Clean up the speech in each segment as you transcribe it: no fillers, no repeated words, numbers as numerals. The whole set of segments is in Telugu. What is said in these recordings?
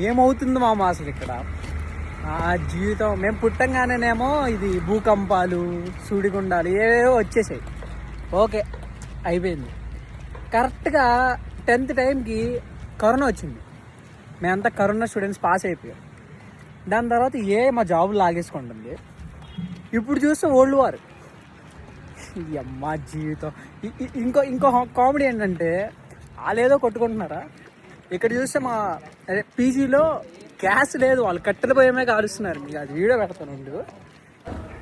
ఏమవుతుంది మామ అసలు ఇక్కడ ఆ జీవితం. మేము పుట్టంగానేమో ఇది భూకంపాలు, సుడిగుండాలు ఏవేవో వచ్చేసాయి. ఓకే, అయిపోయింది. కరెక్ట్గా 10th టైంకి కరోనా వచ్చింది. మేమంతా కరోనా స్టూడెంట్స్ పాస్ అయిపోయాం. దాని తర్వాత మా జాబులు లాగేసుకుంటుంది. ఇప్పుడు చూస్తే వరల్డ్ వార్. అమ్మ జీవితం. ఇంకో కామెడీ ఏంటంటే వాళ్ళేదో కొట్టుకుంటున్నారా, ఇక్కడ చూస్తే మా పీజీలో గ్యాస్ లేదు, వాళ్ళు కట్టెల పొయ్యమే కాలుస్తున్నారు. మీకు అది వీడియో పెడతాను.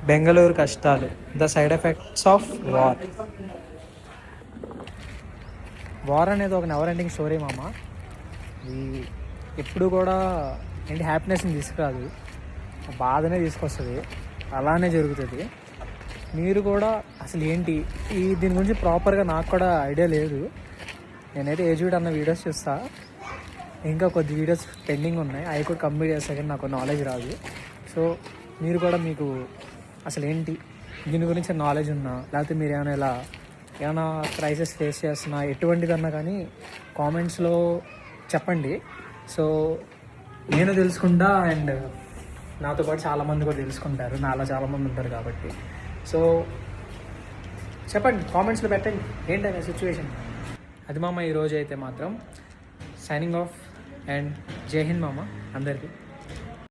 బెంగళూరు కష్టాలు, the side effects of war. War అనేది ఒక నెవర్ ఎండింగ్ స్టోరీ మామ. ఇది ఎప్పుడు కూడా ఏంటి హ్యాపీనెస్ని తీసుకురాదు, బాధనే తీసుకొస్తుంది. అలానే జరుగుతుంది. మీరు కూడా అసలు ఏంటి దీని గురించి ప్రాపర్గా నాకు కూడా ఐడియా లేదు. నేనైతే ఏజ్యూడ్ అన్న వీడియోస్ చూస్తా, ఇంకా కొద్ది వీడియోస్ పెండింగ్ ఉన్నాయి, అవి కూడా కంప్లీట్ చేస్తా, కానీ నాకు నాలెడ్జ్ రాదు. సో మీరు కూడా మీకు అసలు ఏంటి దీని గురించి నాలెడ్జ్ ఉన్నా, లేకపోతే మీరు ఏమైనా క్రైసిస్ ఫేస్ చేస్తున్నా, ఎటువంటిదన్నా కానీ కామెంట్స్లో చెప్పండి. సో నేను తెలుసుకుంటా, అండ్ నాతో పాటు చాలామంది కూడా తెలుసుకుంటారు, నాలో చాలామంది ఉంటారు కాబట్టి. సో చెప్పండి, కామెంట్స్లో పెట్టండి ఏంటనే సిచ్యువేషన్. అది మామ ఈరోజు అయితే మాత్రం సైనింగ్ ఆఫ్, అండ్ జై హింద్ మామ అందరికీ.